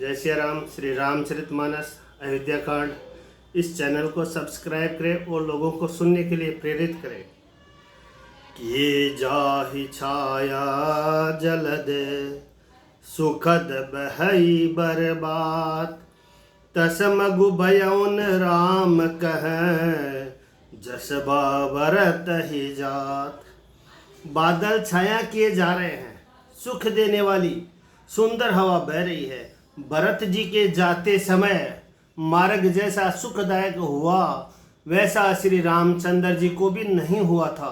जय श्री राम। श्री रामचरितमानस अयोध्या कांड इस चैनल को सब्सक्राइब करें और लोगों को सुनने के लिए प्रेरित करें। किए जाहि छाया जलद सुखद बहई बरबात, तस मगु भयउन राम कहें जस बाबरत ही जात। बादल छाया किए जा रहे हैं, सुख देने वाली सुंदर हवा बह रही है। भरत जी के जाते समय मार्ग जैसा सुखदायक हुआ वैसा श्री रामचंद्र जी को भी नहीं हुआ था।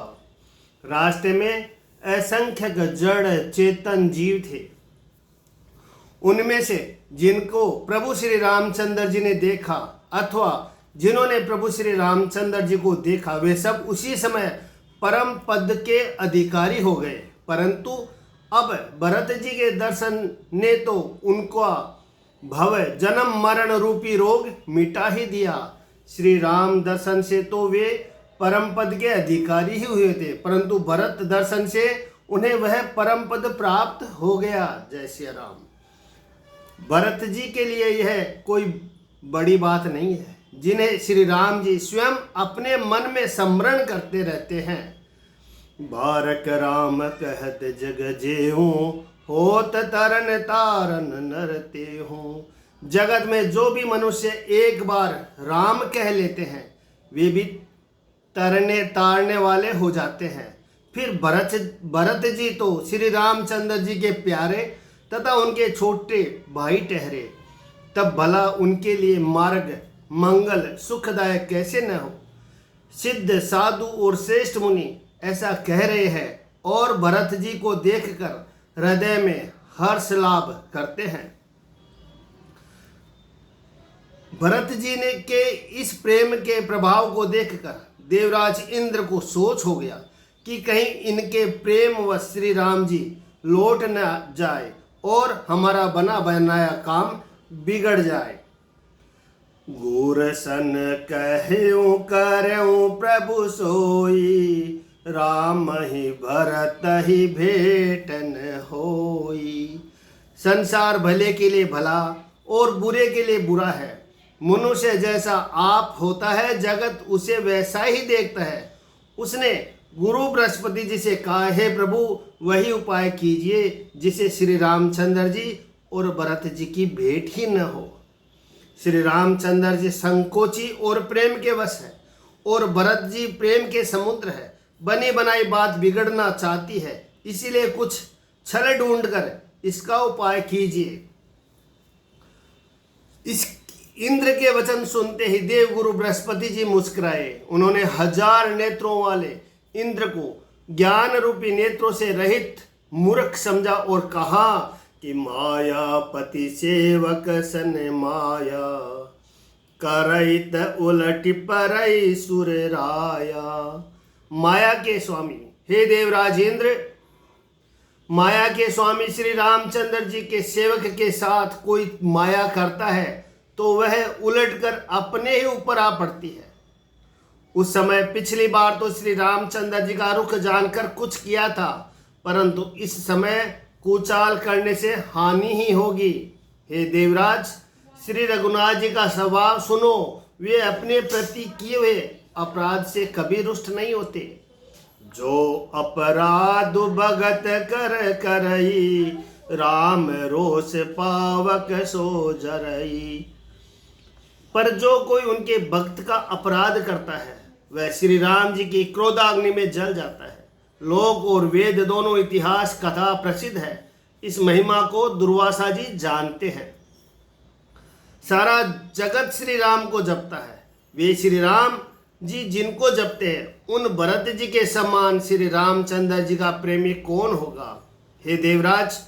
रास्ते में असंख्यक जड़ चेतन जीव थे। उनमें से जिनको प्रभु श्री रामचंद्र जी ने देखा अथवा जिन्होंने प्रभु श्री रामचंद्र जी को देखा वे सब उसी समय परम पद के अधिकारी हो गए। परंतु अब भरत जी के दर्शन ने तो उनका भव जन्म मरण रूपी रोग मिटा ही दिया। श्री राम दर्शन से तो वे परम पद के अधिकारी ही हुए थे, परंतु भरत दर्शन से उन्हें वह परम पद प्राप्त हो गया। जय श्री राम। भरत जी के लिए यह कोई बड़ी बात नहीं है, जिन्हें श्री राम जी स्वयं अपने मन में स्मरण करते रहते हैं। बारक राम कहत जग जेहू, होत तरन तारन नरते हूँ। जगत में जो भी मनुष्य एक बार राम कह लेते हैं वे भी तरने तारने वाले हो जाते हैं। फिर भरत जी तो श्री रामचंद्र जी के प्यारे तथा उनके छोटे भाई ठहरे, तब भला उनके लिए मार्ग मंगल सुखदायक कैसे न हो। सिद्ध साधु और श्रेष्ठ मुनि ऐसा कह रहे हैं और भरत जी को देखकर हृदय में हर्ष लाभ करते हैं। भरत जी ने के इस प्रेम के प्रभाव को देखकर देवराज इंद्र को सोच हो गया कि कहीं इनके प्रेम व श्री राम जी लौट न जाए और हमारा बना बनाया काम बिगड़ जाए। गुरसन कहूँ करऊँ प्रभु सोई, राम ही भरत ही भेटन होई। संसार भले के लिए भला और बुरे के लिए बुरा है। मनुष्य जैसा आप होता है जगत उसे वैसा ही देखता है। उसने गुरु बृहस्पति जी से कहा, हे प्रभु वही उपाय कीजिए जिसे श्री रामचंद्र जी और भरत जी की भेंट ही न हो। श्री रामचंद्र जी संकोची और प्रेम के वश है और भरत जी प्रेम के समुद्र है। बनी बनाई बात बिगड़ना चाहती है, इसीलिए कुछ छल ढूंढकर इसका उपाय कीजिए। इस इंद्र के वचन सुनते ही देवगुरु बृहस्पति जी मुस्कुराए। उन्होंने 1000 नेत्रों वाले इंद्र को ज्ञान रूपी नेत्रों से रहित मूर्ख समझा और कहा कि मायापति सेवक सन माया, करैत उलट परई सुर राया। माया के स्वामी हे देवराज इंद्र, माया के स्वामी श्री रामचंद्र जी के सेवक के साथ कोई माया करता है तो वह उलटकर अपने ही ऊपर आ पड़ती है। उस समय पिछली बार तो श्री रामचंद्र जी का रुख जानकर कुछ किया था, परंतु इस समय कुचाल करने से हानि ही होगी। हे देवराज, श्री रघुनाथ जी का स्वभाव सुनो। वे अपने प्रति किए हुए अपराध से कभी रुष्ट नहीं होते। जो अपराध भगत कर करई, राम रोष पावक सो जरई। पर जो कोई उनके भक्त का अपराध करता है वह श्री राम जी की क्रोधाग्नि में जल जाता है। लोक और वेद दोनों इतिहास कथा प्रसिद्ध है। इस महिमा को दुर्वासा जी जानते हैं। सारा जगत श्री राम को जपता है। वे श्री राम जी जिनको जपते हैं उन भरत जी के समान श्री रामचंद्र जी का प्रेमी कौन होगा। हे देवराज,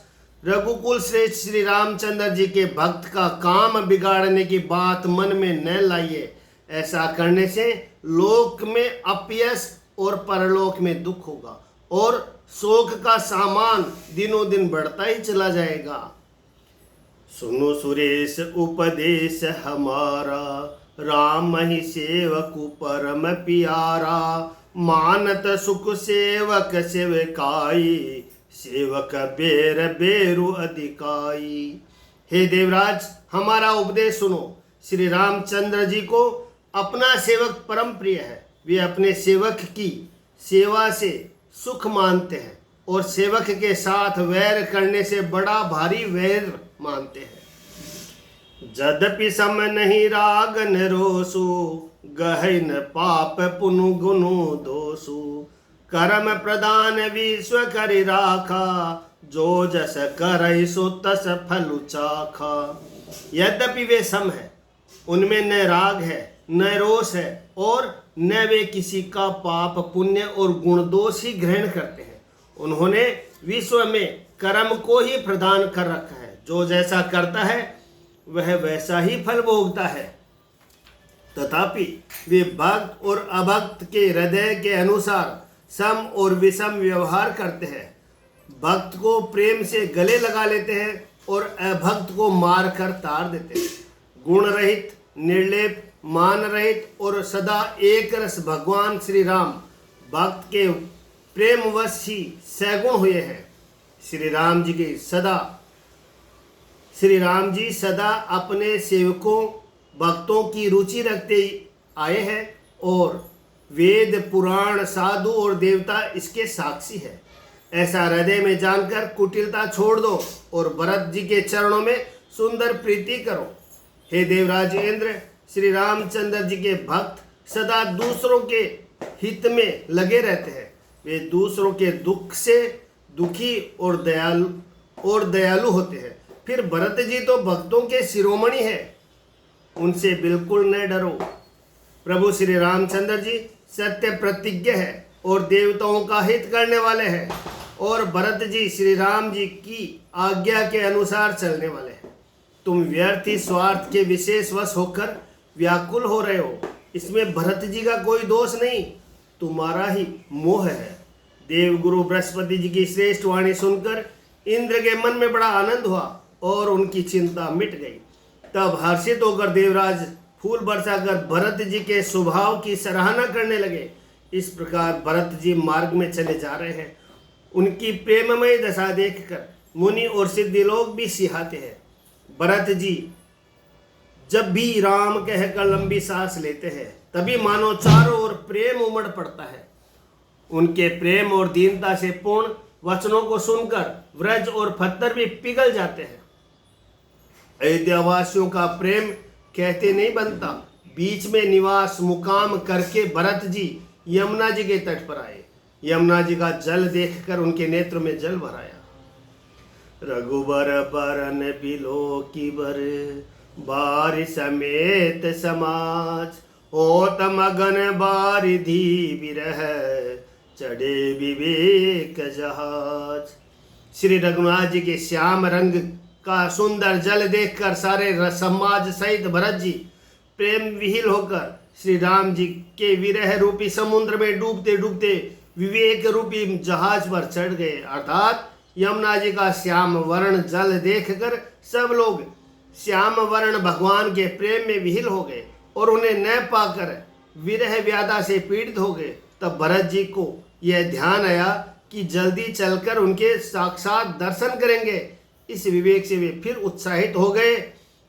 रघुकुल श्रेष्ठ श्री रामचंद्र जी के भक्त का काम बिगाड़ने की बात मन में न लाइए। ऐसा करने से लोक में अपयश और परलोक में दुख होगा और शोक का सामान दिनों दिन बढ़ता ही चला जाएगा। सुनो सुरेश उपदेश हमारा, राम ही सेवक परम प्यारा। मानत सुख सेवक सेवकाई, सेवक बेर बेरु अधिकाई। हे देवराज, हमारा उपदेश सुनो। श्री रामचंद्र जी को अपना सेवक परम प्रिय है। वे अपने सेवक की सेवा से सुख मानते हैं और सेवक के साथ वैर करने से बड़ा भारी वैर मानते हैं। यद्यपि सम नहीं राग न रोसु, गहै न पाप पुनु गुनु दोसु। कर्म प्रदान विश्व करि राखा, जो जस करई सो तस फलु चाखा। यद्यपि वे सम है, उनमें न राग है न रोष है और न वे किसी का पाप पुण्य और गुण दोष ही ग्रहण करते हैं। उन्होंने विश्व में कर्म को ही प्रदान कर रखा है। जो जैसा करता है वह वैसा ही फल भोगता है। तथापि वे भक्त और अभक्त के हृदय के अनुसार सम और विषम व्यवहार करते हैं। भक्त को प्रेम से गले लगा लेते हैं और अभक्त को मार कर तार देते हैं। गुण रहित, निर्लेप, मान रहित और सदा एक रस भगवान श्री राम भक्त के प्रेमवश ही सैगुण हुए हैं। श्री राम जी सदा अपने सेवकों भक्तों की रुचि रखते आए हैं और वेद पुराण साधु और देवता इसके साक्षी है। ऐसा हृदय में जानकर कुटिलता छोड़ दो और भरत जी के चरणों में सुंदर प्रीति करो। हे देवराज इंद्र, श्री रामचंद्र जी के भक्त सदा दूसरों के हित में लगे रहते हैं। वे दूसरों के दुख से दुखी और दयालु होते हैं। फिर भरत जी तो भक्तों के शिरोमणि है, उनसे बिल्कुल न डरो। प्रभु श्री रामचंद्र जी सत्य प्रतिज्ञ है और देवताओं का हित करने वाले हैं और भरत जी श्री राम जी की आज्ञा के अनुसार चलने वाले हैं। तुम व्यर्थ ही स्वार्थ के विशेष वश होकर व्याकुल हो रहे हो। इसमें भरत जी का कोई दोष नहीं, तुम्हारा ही मोह है। देवगुरु बृहस्पति जी की श्रेष्ठ वाणी सुनकर इंद्र के मन में बड़ा आनंद हुआ और उनकी चिंता मिट गई। तब हर्षित होकर देवराज फूल बरसाकर भरत जी के स्वभाव की सराहना करने लगे। इस प्रकार भरत जी मार्ग में चले जा रहे हैं। उनकी प्रेममय दशा देखकर मुनि और सिद्धि लोग भी सिहाते हैं। भरत जी जब भी राम कहकर लंबी सांस लेते हैं तभी मानो चारों ओर प्रेम उमड़ पड़ता है। उनके प्रेम और दीनता से पूर्ण वचनों को सुनकर व्रज और पत्थर भी पिघल जाते हैं। अयोध्यावासियों का प्रेम कहते नहीं बनता। बीच में निवास मुकाम करके भरत जी यमुना जी के तट पर आए। यमुना जी का जल देखकर उनके नेत्र में जल भराया। रघुबर बरन बिलो की बर, बारि समेत समाज। होत मगन बारिधि बिरह, चढ़े विवेक जहाज। श्री रघुनाथ जी के श्याम रंग का सुंदर जल देखकर सारे समाज सहित भरत जी प्रेम विहील होकर श्री राम जी के विरह रूपी समुद्र में डूबते डूबते विवेक रूपी जहाज पर चढ़ गए। अर्थात यमुना जी का श्याम वर्ण जल देखकर सब लोग श्याम वर्ण भगवान के प्रेम में विहील हो गए और उन्हें न पाकर विरह व्याधा से पीड़ित हो गए। तब भरत जी को यह ध्यान आया कि जल्दी चलकर उनके साक्षात दर्शन करेंगे। इस विवेक से वे फिर उत्साहित हो गए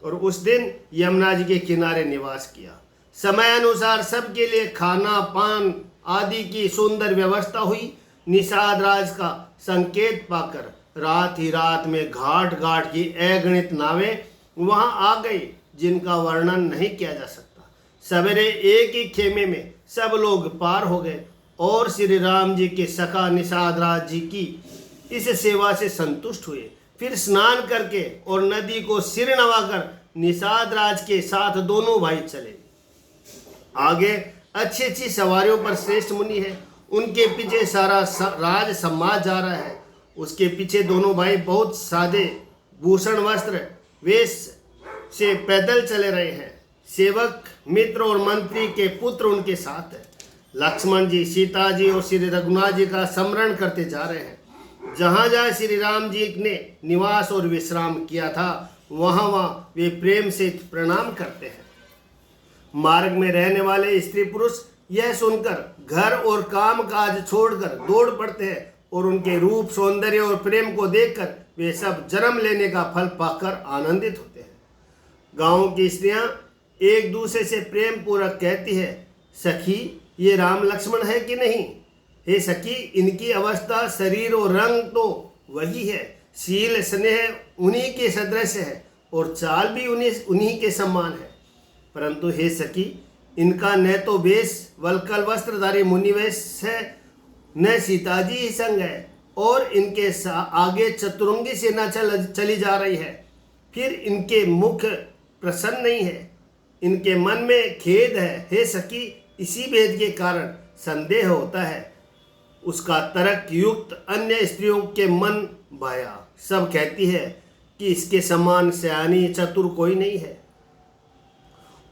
और उस दिन यमुना जी के किनारे निवास किया। समय अनुसार सबके लिए खाना पान आदि की सुंदर व्यवस्था हुई। निषाद राज का संकेत पाकर रात ही रात में घाट घाट की अगणित नावें वहां आ गई, जिनका वर्णन नहीं किया जा सकता। सवेरे एक ही खेमे में सब लोग पार हो गए और श्री राम जी के सखा निषाद राज जी की इस सेवा से संतुष्ट हुए। फिर स्नान करके और नदी को सिर नवाकर निषाद राज के साथ दोनों भाई चले। आगे अच्छी अच्छी सवारियों पर श्रेष्ठ मुनि है, उनके पीछे सारा राज समाज जा रहा है। उसके पीछे दोनों भाई बहुत सादे भूषण वस्त्र वेश से पैदल चले रहे हैं। सेवक मित्र और मंत्री के पुत्र उनके साथ है। लक्ष्मण जी, सीता जी और श्री रघुनाथ जी का स्मरण करते जा रहे हैं। जहाँ जहाँ श्री राम जी ने निवास और विश्राम किया था वहाँ वहाँ वे प्रेम से प्रणाम करते हैं। मार्ग में रहने वाले स्त्री पुरुष यह सुनकर घर और काम काज छोड़कर दौड़ पड़ते हैं और उनके रूप, सौंदर्य और प्रेम को देखकर वे सब जन्म लेने का फल पाकर आनंदित होते हैं। गांव की स्त्रियां एक दूसरे से प्रेम पूर्वक कहती है, सखी ये राम लक्ष्मण है कि नहीं? हे सखी, इनकी अवस्था, शरीर और रंग तो वही है, शील स्नेह उन्हीं के सदृश है और चाल भी उन्हीं के समान है। परंतु हे सखी, इनका न तो वेश वल्कल वस्त्रधारी मुनिवेश है, न सीता जी ही संग है, और इनके आगे चतुरंगी सेना चली जा रही है। फिर इनके मुख प्रसन्न नहीं है, इनके मन में खेद है। हे सखी, इसी भेद के कारण संदेह होता है। उसका तर्क युक्त अन्य स्त्रियों के मन भाया। सब कहती है कि इसके समान सयानी चतुर कोई नहीं है।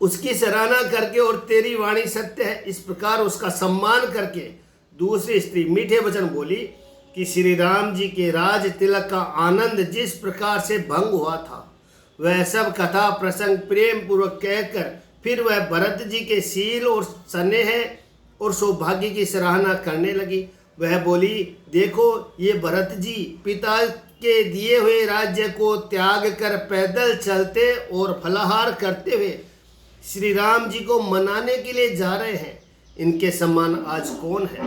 उसकी सराहना करके और तेरी वाणी सत्य है, इस प्रकार उसका सम्मान करके दूसरी स्त्री मीठे वचन बोली कि श्री राम जी के राज तिलक का आनंद जिस प्रकार से भंग हुआ था, वह सब कथा प्रसंग प्रेम पूर्वक कहकर फिर वह भरत जी के शील और स्नेह और सौभाग्य की सराहना करने लगी। वह बोली, देखो ये भरत जी पिता के दिए हुए राज्य को त्याग कर पैदल चलते और फलाहार करते हुए श्री राम जी को मनाने के लिए जा रहे हैं। इनके समान आज कौन है?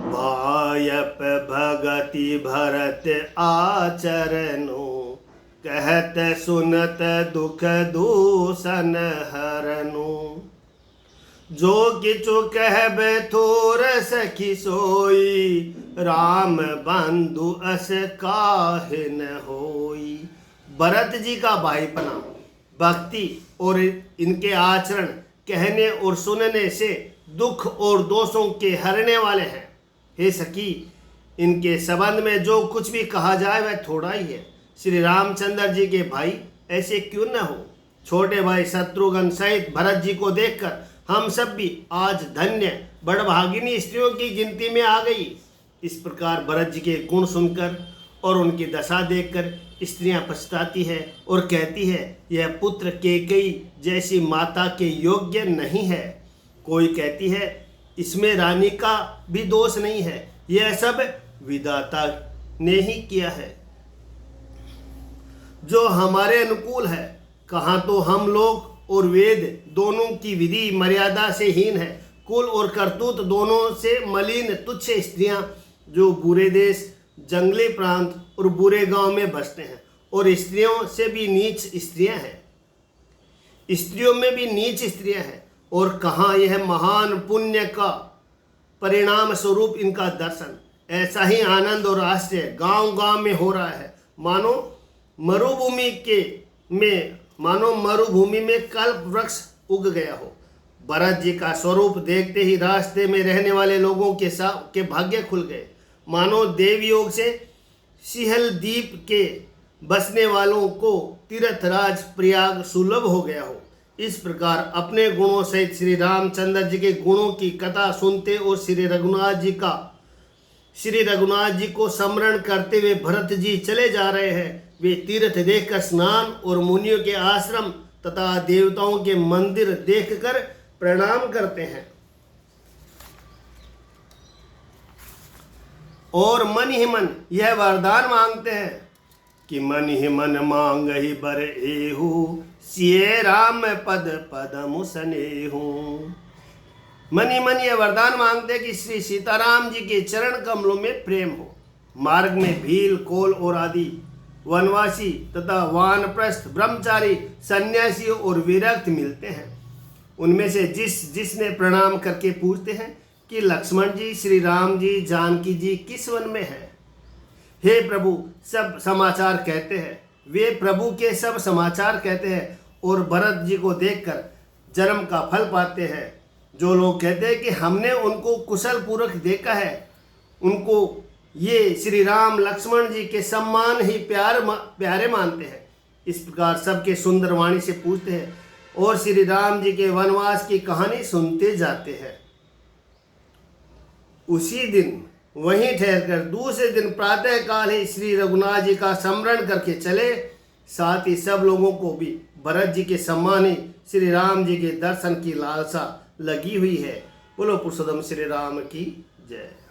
भायप भगति भरत आचरणो, कहत सुनत दुख दूषण हरनु। जो किछु कहबे थोर सखी सोई, राम बंधु अस काहे न होई। भरत जी का भाईपना, भक्ति और इनके आचरण कहने और सुनने से दुख और दोषों के हरने वाले हैं। हे सखी, इनके संबंध में जो कुछ भी कहा जाए वह थोड़ा ही है। श्री रामचंद्र जी के भाई ऐसे क्यों न हो? छोटे भाई शत्रुघ्न सहित भरत जी को देखकर हम सब भी आज धन्य बड़भागिनी स्त्रियों की गिनती में आ गई। इस प्रकार भरत जी के गुण सुनकर और उनकी दशा देखकर स्त्रियां पछताती है और कहती है, यह पुत्र केकई जैसी माता के योग्य नहीं है। कोई कहती है, इसमें रानी का भी दोष नहीं है, यह सब विधाता ने ही किया है जो हमारे अनुकूल है। कहाँ तो हम लोग और वेद दोनों की विधि मर्यादा से हीन है, कुल और करतूत दोनों से मलिन तुच्छ स्त्रियां जो बुरे देश, जंगली प्रांत और बुरे गांव में बसते हैं और स्त्रियों से भी नीच स्त्रियां हैं, स्त्रियों में भी नीच स्त्रियां हैं। और कहाँ यह महान पुण्य का परिणाम स्वरूप इनका दर्शन। ऐसा ही आनंद और आश्चर्य गांव गांव में हो रहा है, मानो मरुभूमि में कल्प वृक्ष उग गया हो। भरत जी का स्वरूप देखते ही रास्ते में रहने वाले लोगों के भाग्य खुल गए, मानो देवयोग से सिहल द्वीप के बसने वालों को तीर्थराज प्रयाग सुलभ हो गया हो। इस प्रकार अपने गुणों सहित श्री रामचंद्र जी के गुणों की कथा सुनते और श्री रघुनाथ जी को स्मरण करते हुए भरत जी चले जा रहे हैं। वे तीर्थ देखकर स्नान और मुनियों के आश्रम तथा देवताओं के मंदिर देखकर प्रणाम करते हैं और मन ही मन यह वरदान मांगते हैं कि मन ही मन मांग ही बर एहू, सिए राम पद पदम सनेहू। मन ही मन यह वरदान मांगते हैं कि श्री सीताराम जी के चरण कमलों में प्रेम हो। मार्ग में भील, कोल और आदि वनवासी तथा वानप्रस्थ, ब्रह्मचारी, सन्यासी और विरक्त मिलते हैं। उनमें से जिसने प्रणाम करके पूछते हैं कि लक्ष्मण जी, श्री राम जी, जानकी जी किस वन में है? हे प्रभु, सब समाचार कहते हैं। वे प्रभु के सब समाचार कहते हैं और भरत जी को देखकर जन्म का फल पाते हैं। जो लोग कहते हैं कि हमने उनको कुशल पूर्वक देखा है, उनको ये श्री राम लक्ष्मण जी के सम्मान ही प्यारे मानते हैं। इस प्रकार सबके सुंदर वाणी से पूछते हैं और श्री राम जी के वनवास की कहानी सुनते जाते हैं। उसी दिन वहीं ठहरकर दूसरे दिन प्रातः काल ही श्री रघुनाथ जी का स्मरण करके चले। साथ ही सब लोगों को भी भरत जी के सम्मान ही श्री राम जी के दर्शन की लालसा लगी हुई है। बोलो पुरुषोत्तम श्री राम की जय।